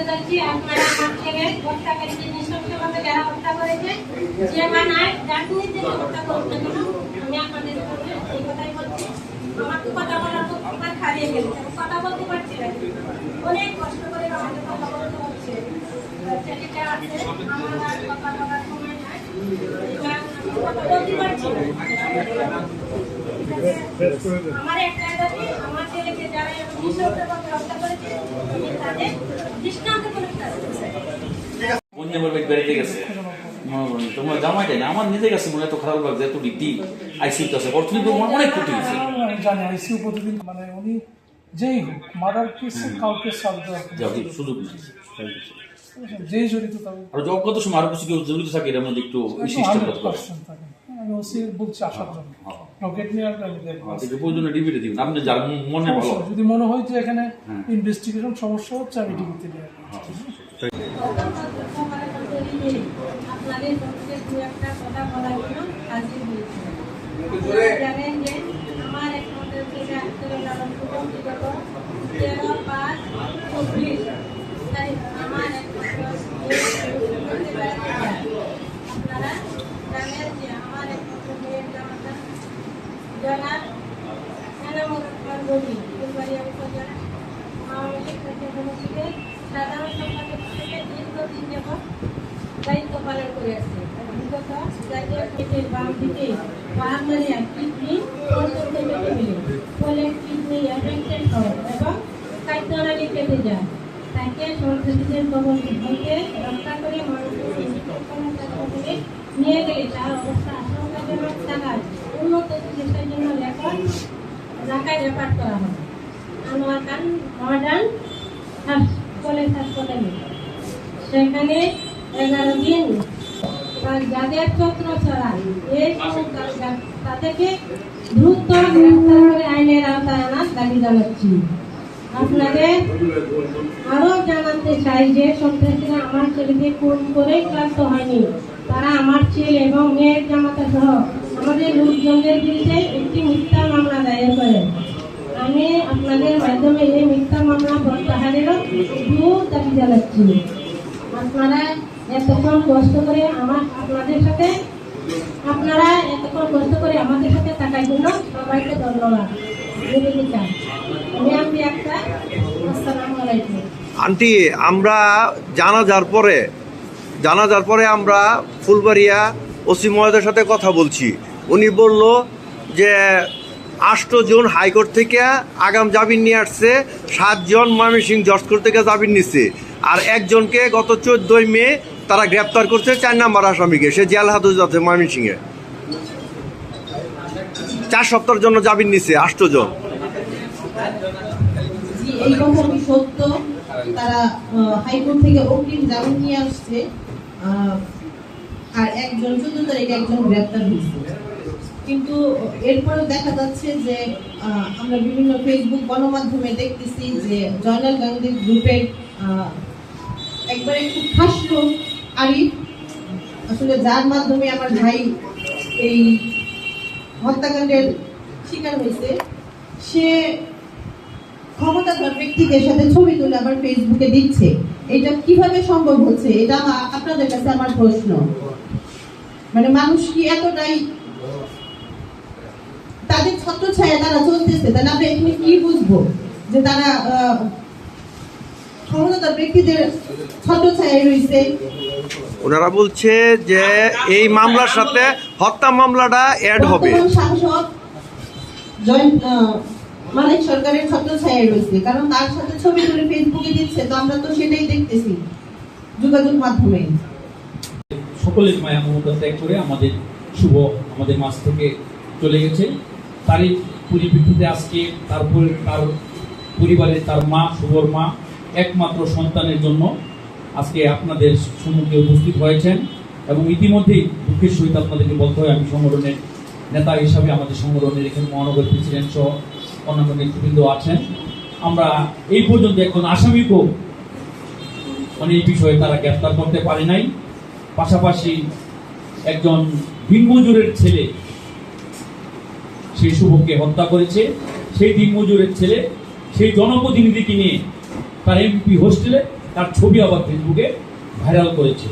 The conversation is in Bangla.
বলতে চাচ্ছি আপনারা আমার ছেলে হত্যাকারীকে নৃশংসভাবে যারা হত্যা করেছে যে মানায় যার নির্দেশে হত্যা করুক না কেন আমি আপনাদের সামনে এই কথাই বলছি। আমার তো কথা বলার তো আমার হারিয়ে গেছে, কথা বলতে পারছি না, অনেক কষ্ট করে আমাকে কথা বলতে হচ্ছে। ছেলেটা আছে আমার আর কথা বলার সময় নাই, কথা বলতে পারছি না। আমার একটাই দাবি, আমার ছেলেকে যারা নৃশংসভাবে হত্যা করেছে তাদের দৃষ্টান্ত করে বেড়াতে গেছে তোমার জামাই যায় না, আমার নিজের কাছে মনে এত খারাপ লাগছে, এত রীতি আইসিউতে আছে, অর্থনীতি অনেক ক্ষতি হয়েছে। জানি আইসিইউ প্রতিদিন মানে উনি যেই হোক মার্ডার কেসে কাউকে সলভ সুযোগ নেই, যেই জড়িত তাকে আর যোগ্যত সময় আরো কিছু কেউ জড়িত থাকে এর মধ্যে একটু আমি ওসি বলছি আসার জন্য রকেট নিয়ে প্রয়োজনে ডিবিতে দিবেন আপনি যার মনে ভালো যদি মনে হয় যে এখানে ইনভেস্টিগেশন সমস্যা হচ্ছে আমি ডিবিতে নিয়ে আপনাদের সঙ্গে দু একটা কথা বলার জন্য হাজির হয়েছিলাম। জানেন যে আমার একমাত্র ছেলে আক্তারুল আলম প্রথম বিগত 13/5/24 তারিখ আমার একমাত্র আপনারা জানেন যে আমার একমাত্র মেয়ের জামাতা জনাব এনামুর রহমান রবি ফুলবাড়িয়া উপজেলা আওয়ামী লীগ সমিতির সাধারণ সম্পাদক হিসেবে দীর্ঘদিন যাবৎ দায়িত্ব পালন করে আসছে। বিগত জাতীয় পেটের বাম দিকে বাহামারিয়া কিডনি ফলে কিডনি অ্যাফেক্টেড হয় এবং খাদ্যনালী কেটে যায়। তাকে সন্ত্রাসীদের কবল হইতে রক্ষা করে মানুষের নিয়ে গেলে তার অবস্থা আশঙ্কাজনক থাকায় উন্নত চিকিৎসার জন্য ঢাকায় রেফার করা হয় আনোয়ার খান মডার্ন কলেজ হাসপাতালে। সেখানে 11 দিন যাদের চক্র ছড়ায় তাদেরকে দ্রুত গ্রেফতার করে আইনের আওতায় আনার দাবি জানাচ্ছি। আপনাদের আরো জানাতে চাই যে সন্ত্রাসীরা আমার ছেলেকে খুন করে ক্লান্ত হয়নি, তারা আমার ছেলে এবং মেয়ের জামাতা সহ আমাদের লোকজনদের বিরুদ্ধে একটি মিথ্যা মামলা দায়ের করেন। আমি আপনাদের মাধ্যমে এই মিথ্যা মামলা প্রত্যাহারেরও দাবি জানাচ্ছি। আপনারা এতক্ষণ কষ্ট করে আমাদের সাথে থাকার জন্য সবাইকে ধন্যবাদ। আসসালামু আলাইকুম। আন্টি, আমরা জানাজার পরে আমরা ফুলবাড়িয়া ওসি মহোদয়ের সাথে কথা বলছি। উনি বলল যে 8 জন হাইকোর্ট থেকে আগাম জামিন নিয়ে আসছে, 7 জন ময়মনসিংহ জজ কোর্ট থেকে জামিন নিচ্ছে, আর একজনকে গত 14 মে তারা গ্রেপ্তার করছে 4 নম্বর আসামিকে, সে জেল হাজতে আছে ময়মনসিংহে। 4 সপ্তাহের জন্য জামিন নিচ্ছে 8 জন। এই কথাটি সত্য, তারা হাইকোর্ট থেকে অগ্রিম জামিন নিয়ে আসছে, আর একজন 14 তারিখে একজন গ্রেপ্তার হয়েছে। কিন্তু এরপরেও দেখা যাচ্ছে যে আমরা বিভিন্ন ফেসবুক গণমাধ্যমে দেখতেছি যে জয়নাল গান্ধী গ্রুপের একবারে খুব খাস লোক আরিফ, আসলে যার মাধ্যমে আমার ভাই এই হত্যাকাণ্ডের শিকার হয়েছে, সে ক্ষমতাধর ব্যক্তিদের সাথে ছবি তুলে আবার ফেসবুকে দিচ্ছে। এটা কিভাবে সম্ভব হচ্ছে? এটা আপনাদের কাছে আমার প্রশ্ন। মানে মানুষ কি এতটাই তাদের ছত্রছায়া তারা চলতেছে, তাহলে আমরা এখানে কি বুঝবো যে তারা ক্ষমতাধর ব্যক্তিদের ছত্রছায়ায় রয়েছে? ওনারা বলছে যে এই মামলার সাথে হত্যা মামলাটা অ্যাড হবে। সাংসদ মানিক সরকারের ছত্রছায়ায় রয়েছে, কারণ তার সাথে ছবি তুলে ফেসবুকে দিচ্ছে, তো আমরা তো সেটাই দেখতেছি যোগাযোগ মাধ্যমে। সকলের মায়া মমতা ত্যাগ করে শুভ আমাদের মাঝ থেকে চলে গেছে। তারই পরিপ্রেক্ষিতে আজকে তার পরিবারের তার মা, শুভর মা, একমাত্র সন্তানের জন্য আজকে আপনাদের সম্মুখে উপস্থিত হয়েছেন। এবং ইতিমধ্যেই দুঃখের সহিত আপনাদেরকে বলতে হয়, আমি সংগঠনের নেতা হিসাবে আমাদের সংগঠনের এখানে মহানগর প্রেসিডেন্ট সহ অন্যান্য নেতৃবৃন্দ আছেন। আমরা এই পর্যন্ত একজন আসামিকেও এই বিষয়ে তারা গ্রেফতার করতে পারে নাই। পাশাপাশি একজন দিনমজুরের ছেলে সেই শুভকে হত্যা করেছে। সেই দিনমজুরের ছেলে সেই জনপ্রতিনিধিকে নিয়ে তার এমপি হোস্টেলে তার ছবি আবার ফেসবুকে ভাইরাল করেছে।